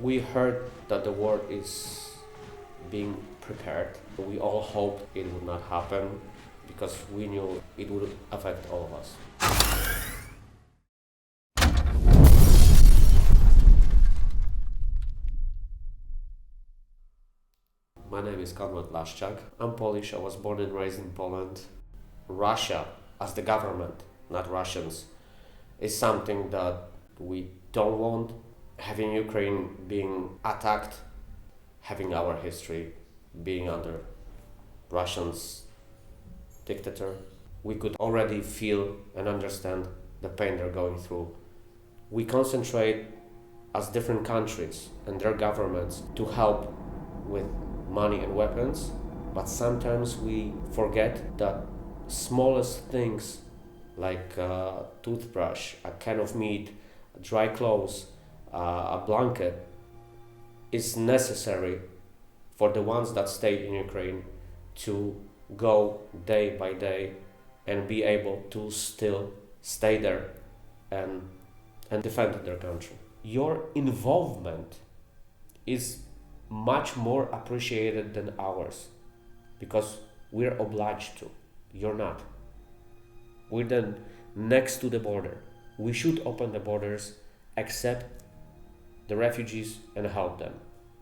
We heard that the war is being prepared. We all hoped it would not happen because we knew it would affect all of us. My name is Konrad Laszczak. I'm Polish. I was born and raised in Poland. Russia, as the government, not Russians, is something that we don't want. Having Ukraine being attacked, having our history being under Russians' dictator, we could already feel and understand the pain they're going through. We concentrate as different countries and their governments to help with money and weapons, but sometimes we forget that smallest things like a toothbrush, a can of meat, dry clothes, a blanket is necessary for the ones that stay in Ukraine to go day by day and be able to still stay there and defend their country. Your involvement is much more appreciated than ours because we're obliged to. You're not. We're then next to the border. We should open the borders, accept the refugees and help them.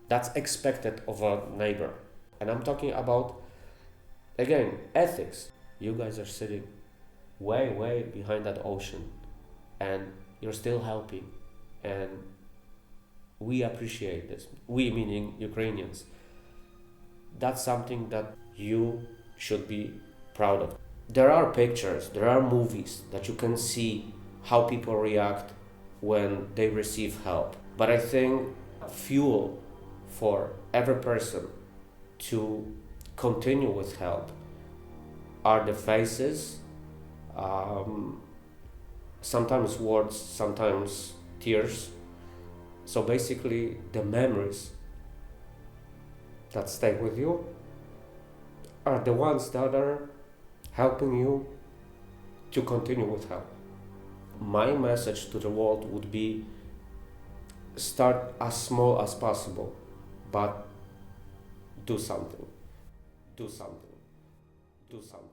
That's expected of a neighbor. And I'm talking about, again, ethics. You guys are sitting way, way behind that ocean and you're still helping. And we appreciate this. We meaning Ukrainians. That's something that you should be proud of. There are pictures, there are movies that you can see how people react when they receive help. But I think fuel for every person to continue with help are the faces, sometimes words, sometimes tears. So basically the memories that stay with you are the ones that are helping you to continue with help. My message to the world would be start as small as possible, but do something. Do something. Do something.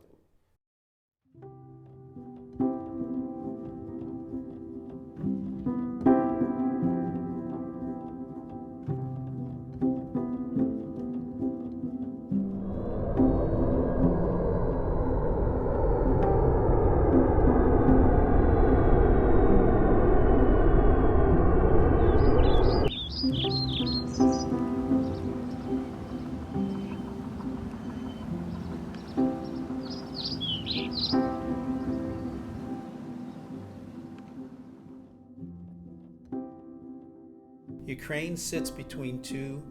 Ukraine sits between two,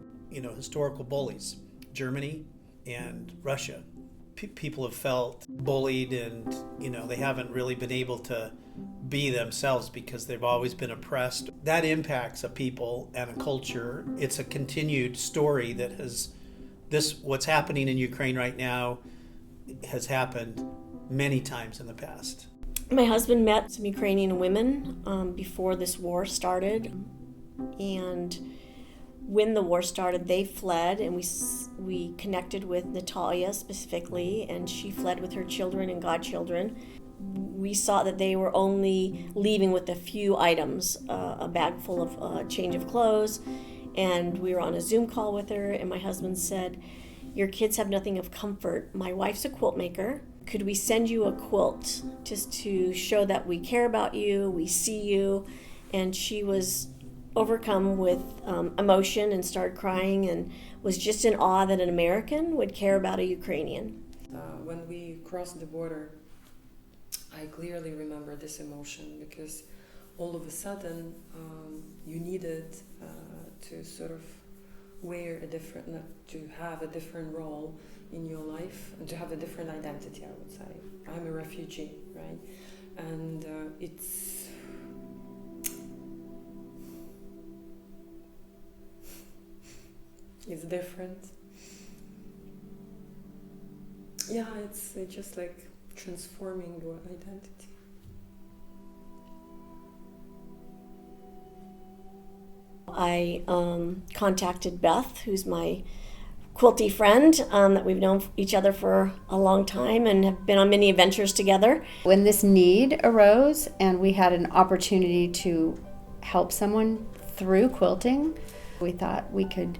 historical bullies, Germany and Russia. People have felt bullied and, they haven't really been able to be themselves because they've always been oppressed. That impacts a people and a culture. It's a continued story that what's happening in Ukraine right now has happened many times in the past. My husband met some Ukrainian women before this war started. And when the war started, they fled, and we connected with Natalia specifically, and she fled with her children and godchildren. We saw that they were only leaving with a few items, a bag full of a change of clothes, and we were on a Zoom call with her, and my husband said, "Your kids have nothing of comfort. My wife's a quilt maker. Could we send you a quilt just to show that we care about you, we see you?" And she was overcome with emotion and started crying and was just in awe that an American would care about a Ukrainian. When we crossed the border, I clearly remember this emotion because all of a sudden you needed to sort of to have a different role in your life and to have a different identity, I would say. I'm a refugee, right? And it's different. Yeah, it's just like transforming your identity. I contacted Beth, who's my quilty friend that we've known each other for a long time and have been on many adventures together. When this need arose and we had an opportunity to help someone through quilting, we thought we could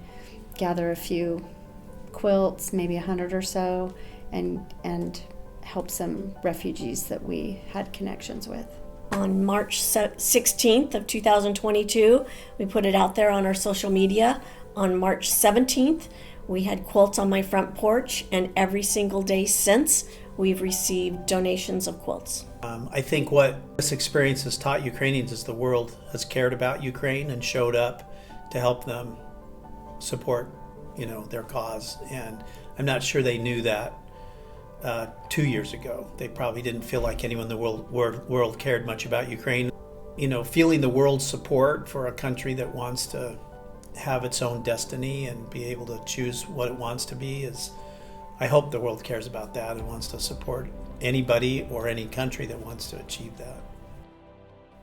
gather a few quilts, maybe 100 or so, and help some refugees that we had connections with. On March 16th of 2022, we put it out there on our social media. On March 17th, we had quilts on my front porch, and every single day since, we've received donations of quilts. I think what this experience has taught Ukrainians is the world has cared about Ukraine and showed up to help them support, their cause. And I'm not sure they knew that 2 years ago. They probably didn't feel like anyone in the world cared much about Ukraine. Feeling the world's support for a country that wants to have its own destiny and be able to choose what it wants to be I hope the world cares about that and wants to support anybody or any country that wants to achieve that.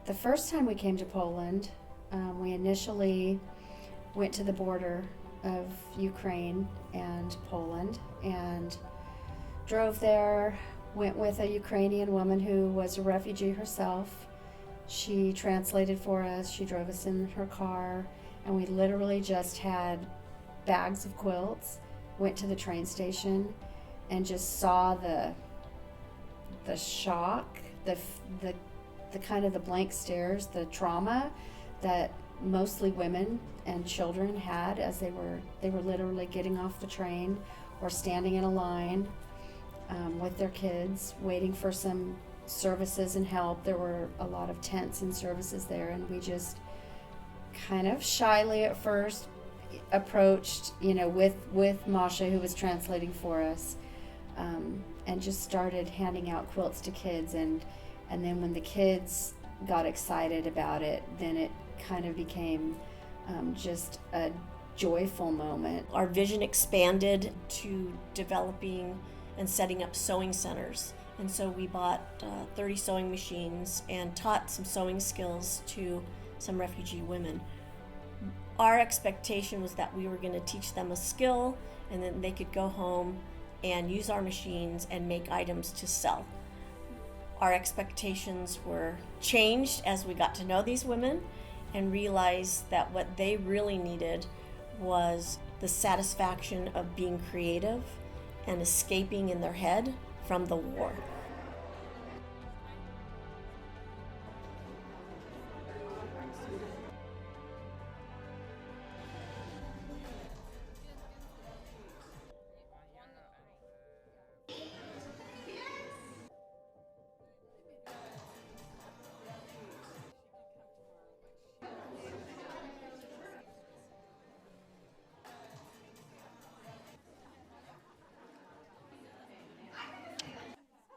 The first time we came to Poland, we initially went to the border of Ukraine and Poland and drove there, went with a Ukrainian woman who was a refugee herself. She translated for us, she drove us in her car, and we literally just had bags of quilts, went to the train station, and just saw the shock, the kind of the blank stares, the trauma that mostly women and children had as they were literally getting off the train or standing in a line with their kids, waiting for some services and help. There were a lot of tents and services there, and we just kind of shyly at first approached, with Masha, who was translating for us, and just started handing out quilts to kids. And then when the kids got excited about it, then it kind of became just a joyful moment. Our vision expanded to developing and setting up sewing centers. And so we bought 30 sewing machines and taught some sewing skills to some refugee women. Our expectation was that we were going to teach them a skill and then they could go home and use our machines and make items to sell. Our expectations were changed as we got to know these women and realized that what they really needed was the satisfaction of being creative and escaping in their head from the war.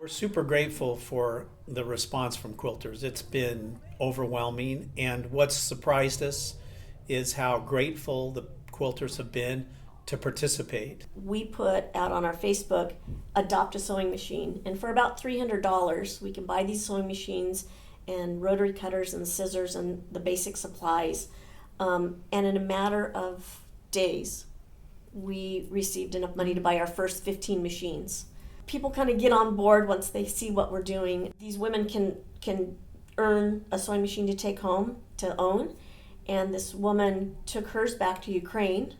We're super grateful for the response from quilters. It's been overwhelming, and what's surprised us is how grateful the quilters have been to participate. We put out on our Facebook, adopt a sewing machine, and for about $300 we can buy these sewing machines and rotary cutters and scissors and the basic supplies, and in a matter of days we received enough money to buy our first 15 machines. People kind of get on board once they see what we're doing. These women can earn a sewing machine to take home to own, and this woman took hers back to Ukraine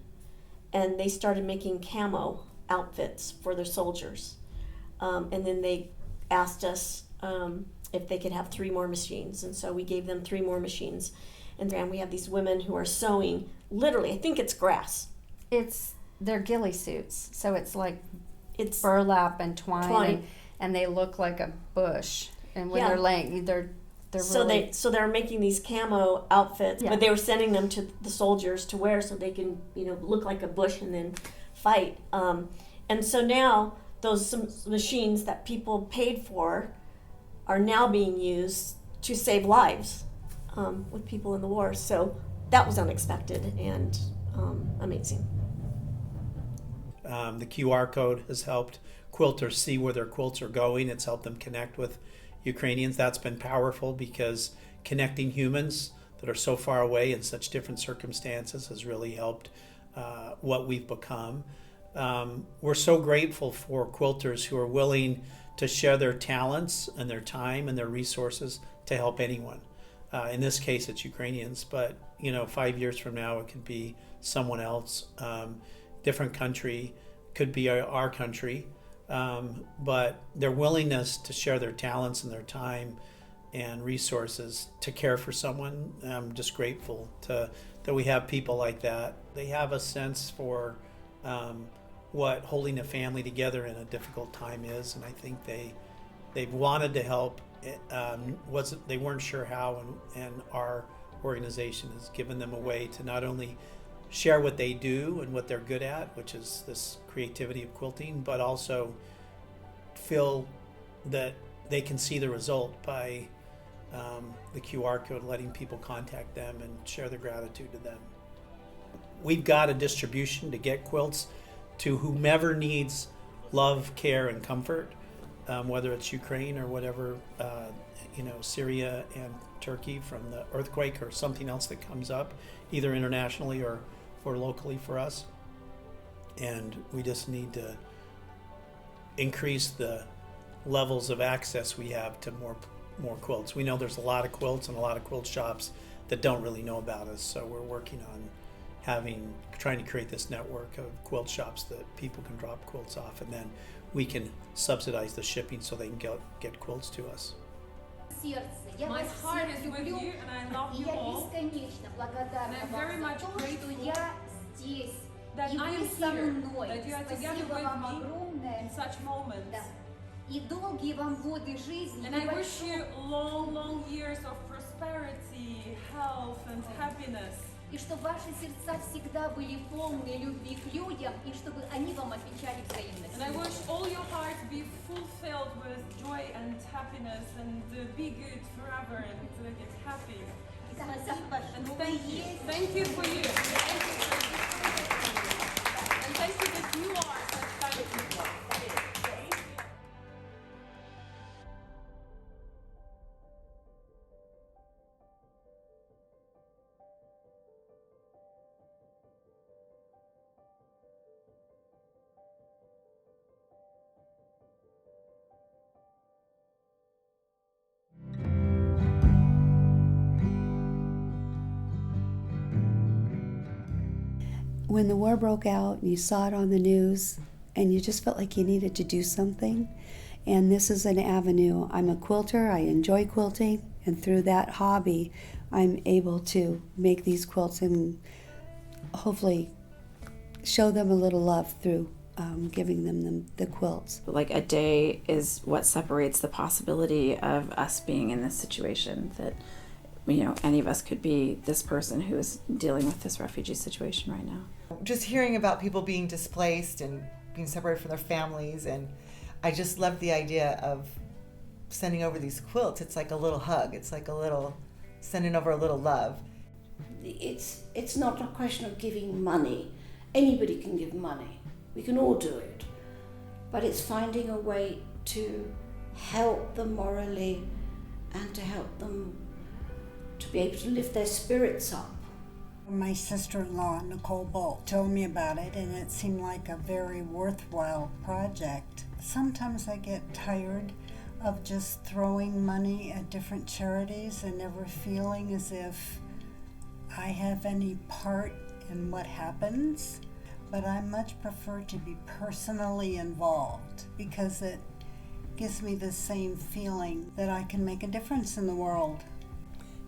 and they started making camo outfits for their soldiers, and then they asked us if they could have 3 more machines, and so we gave them 3 more machines. And then we have these women who are sewing, literally, I think it's grass. They're ghillie suits, so it's It's burlap and twine. And they look like a bush. And when they're laying, they're so really... they're making these camo outfits, but they were sending them to the soldiers to wear so they can look like a bush and then fight. And so now those machines that people paid for are now being used to save lives with people in the war. So that was unexpected and amazing. The QR code has helped quilters see where their quilts are going. It's helped them connect with Ukrainians. That's been powerful because connecting humans, that are so far away in such different circumstances has really helped what we've become. We're so grateful for quilters who are willing to share their talents and their time and their resources to help anyone. In this case, it's Ukrainians, but 5 years from now, it could be someone else, different country, could be our country. But their willingness to share their talents and their time and resources to care for someone, I'm just grateful that we have people like that. They have a sense for what holding a family together in a difficult time is, and I think they've wanted to help. They weren't sure how, and our organization has given them a way to not only share what they do and what they're good at, which is this creativity of quilting, but also feel that they can see the result by the QR code, letting people contact them and share their gratitude to them. We've got a distribution to get quilts to whomever needs love, care, and comfort, whether it's Ukraine or whatever, Syria and Turkey from the earthquake or something else that comes up, either internationally or locally for us. And we just need to increase the levels of access we have to more quilts. We know there's a lot of quilts and a lot of quilt shops that don't really know about us, so we're working on trying to create this network of quilt shops that people can drop quilts off, and then we can subsidize the shipping so they can get quilts to us. My heart is with you, and I love you all. And I'm very much grateful that I am here, that you are together with me in such moments. And I wish you long, long years of prosperity, health, and happiness. И чтобы ваши сердца всегда были полны любви к людям, и чтобы они вам отвечали взаимностью. And I wish all your hearts be fulfilled with joy and happiness, and be good forever, and get happy. And thank you for you. And thank you that you are such kind of people. When the war broke out and you saw it on the news and you just felt like you needed to do something, and this is an avenue. I'm a quilter, I enjoy quilting, and through that hobby I'm able to make these quilts and hopefully show them a little love through giving them the quilts. Like a day is what separates the possibility of us being in this situation, that any of us could be this person who is dealing with this refugee situation right now. Just hearing about people being displaced and being separated from their families, and I just love the idea of sending over these quilts. It's like a little hug. It's like sending over a little love. It's not a question of giving money. Anybody can give money. We can all do it. But it's finding a way to help them morally and to help them to be able to lift their spirits up. My sister-in-law, Nicole Bolt, told me about it, and it seemed like a very worthwhile project. Sometimes I get tired of just throwing money at different charities and never feeling as if I have any part in what happens, but I much prefer to be personally involved because it gives me the same feeling that I can make a difference in the world.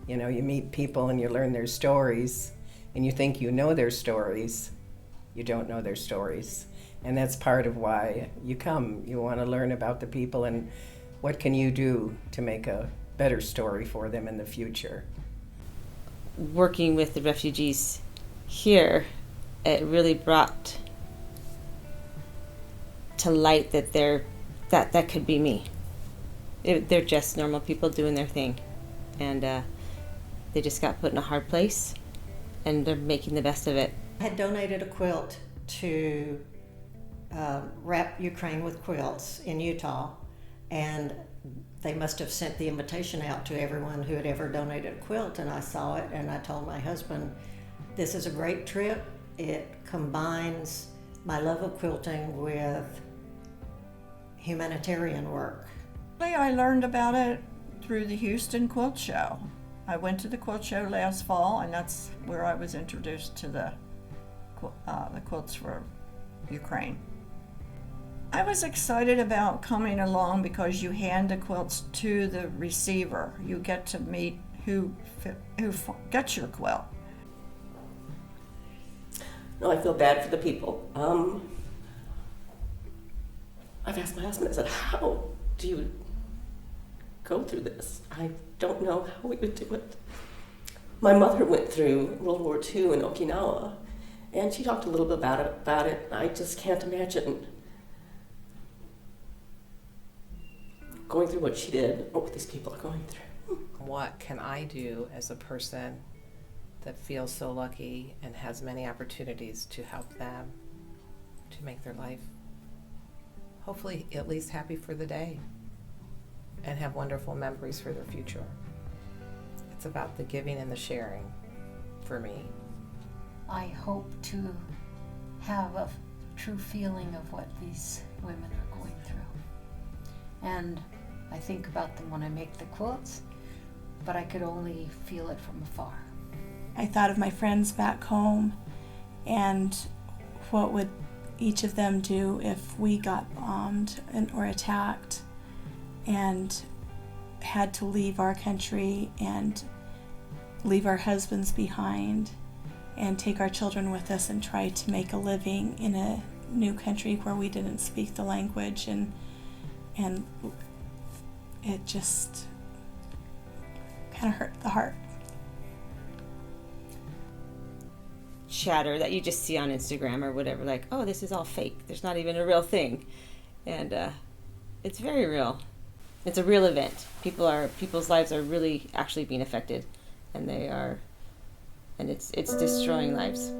You meet people and you learn their stories, and you think you know their stories. You don't know their stories. And that's part of why you come. You want to learn about the people and what can you do to make a better story for them in the future. Working with the refugees here, it really brought to light that that could be me. They're just normal people doing their thing. And they just got put in a hard place, and they're making the best of it. I had donated a quilt to Wrap Ukraine with Quilts in Utah, and they must have sent the invitation out to everyone who had ever donated a quilt, and I saw it, and I told my husband, this is a great trip. It combines my love of quilting with humanitarian work. I learned about it through the Houston Quilt Show. I went to the quilt show last fall, and that's where I was introduced to the quilts for Ukraine. I was excited about coming along because you hand the quilts to the receiver. You get to meet who gets your quilt. No, I feel bad for the people. I've asked my husband, I said, how do you go through this? I don't know how we would do it. My mother went through World War II in Okinawa, and she talked a little bit about it. I just can't imagine going through what she did or what these people are going through. What can I do as a person that feels so lucky and has many opportunities to help them to make their life hopefully at least happy for the day and have wonderful memories for their future? It's about the giving and the sharing for me. I hope to have a true feeling of what these women are going through. And I think about them when I make the quilts, but I could only feel it from afar. I thought of my friends back home and what would each of them do if we got bombed or attacked and had to leave our country and leave our husbands behind and take our children with us and try to make a living in a new country where we didn't speak the language, and it just kind of hurt the heart. Chatter that you just see on Instagram or whatever, like, oh, this is all fake, there's not even a real thing, and it's very real. It's a real event. People's lives are really actually being affected, and it's destroying lives.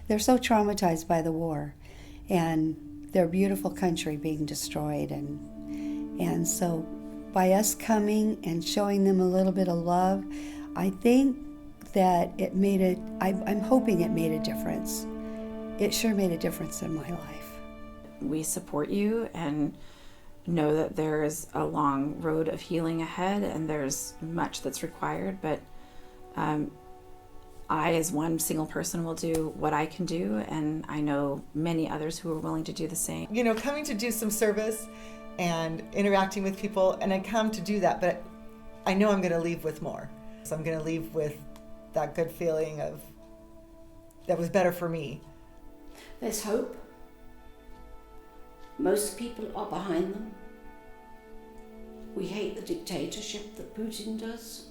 They're so traumatized by the war and their beautiful country being destroyed, and so by us coming and showing them a little bit of love, I think that I'm hoping it made a difference. It sure made a difference in my life. We support you and know that there is a long road of healing ahead and there's much that's required, but I, as one single person, will do what I can do, and I know many others who are willing to do the same. You know, coming to do some service and interacting with people, and I come to do that, but I know I'm going to leave with more. So I'm going to leave with that good feeling of that was better for me. There's hope. Most people are behind them. We hate the dictatorship that Putin does,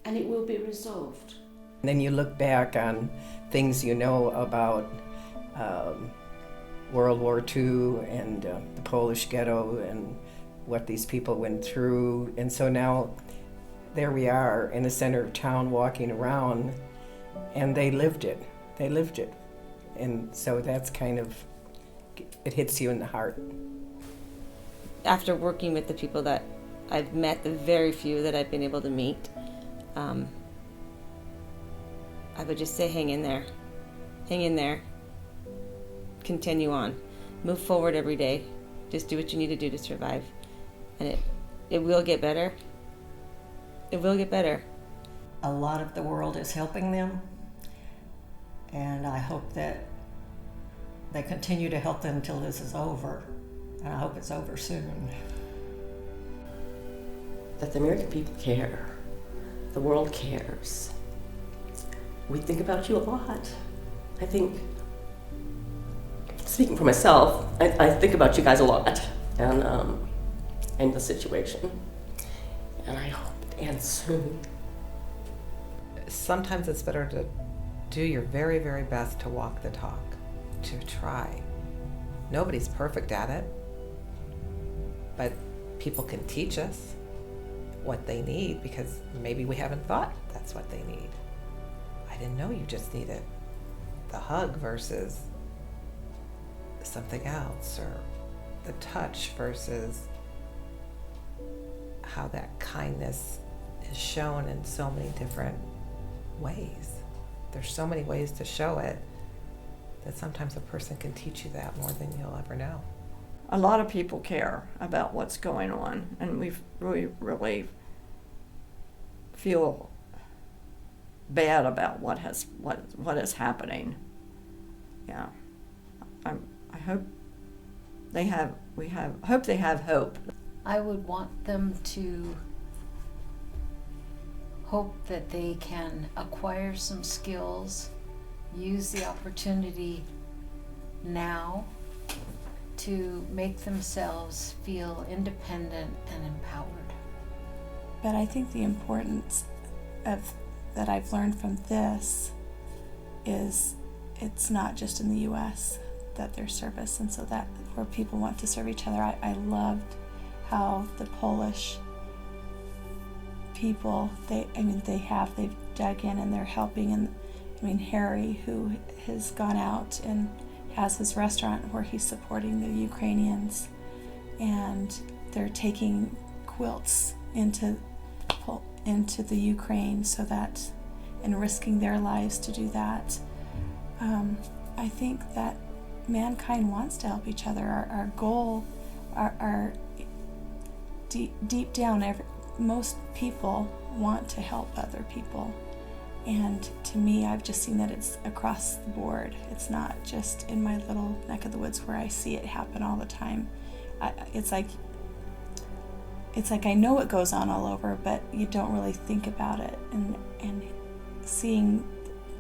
and it will be resolved. And then you look back on things you know about World War II and the Polish ghetto and what these people went through. And so now there we are in the center of town walking around, and they lived it. They lived it. And so that's kind of, it hits you in the heart. After working with the people that I've met, the very few that I've been able to meet, I would just say hang in there. Hang in there. Continue on. Move forward every day. Just do what you need to do to survive. And it will get better. It will get better. A lot of the world is helping them, and I hope that they continue to help them until this is over, and I hope it's over soon. That the American people care. The world cares. We think about you a lot. I think, speaking for myself, I think about you guys a lot and the situation. And I hope it ends soon. Sometimes it's better to do your very, very best to walk the talk, to try. Nobody's perfect at it, but people can teach us what they need because maybe we haven't thought that's what they need. I didn't know you just needed the hug versus something else, or the touch versus how that kindness is shown in so many different ways. There's so many ways to show it that sometimes a person can teach you that more than you'll ever know. A lot of people care about what's going on, and we really feel bad about what is happening. Yeah, I hope they have. Hope they have hope. I would want them to hope that they can acquire some skills, use the opportunity now to make themselves feel independent and empowered. But I think the importance of that I've learned from this is it's not just in the U.S. that there's service, and so that where people want to serve each other. I loved how the Polish people, they've dug in and they're helping. And Harry, who has gone out and has his restaurant where he's supporting the Ukrainians, and they're taking quilts into the Ukraine so that, and risking their lives to do that. I think that mankind wants to help each other. Our goal, our deep down, most people want to help other people. And to me, I've just seen that it's across the board. It's not just in my little neck of the woods where I see it happen all the time. It's like I know it goes on all over, but you don't really think about it. And seeing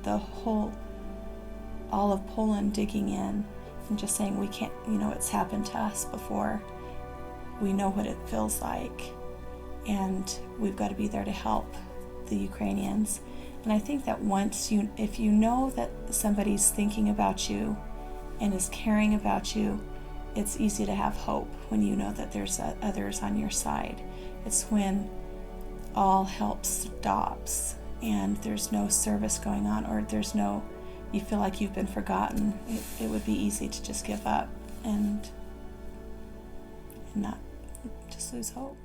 all of Poland digging in and just saying we can't, it's happened to us before. We know what it feels like, and we've got to be there to help the Ukrainians. And I think that if you know that somebody's thinking about you and is caring about you, it's easy to have hope when you know that there's others on your side. It's when all help stops and there's no service going on, or you feel like you've been forgotten. It would be easy to just give up and not just lose hope.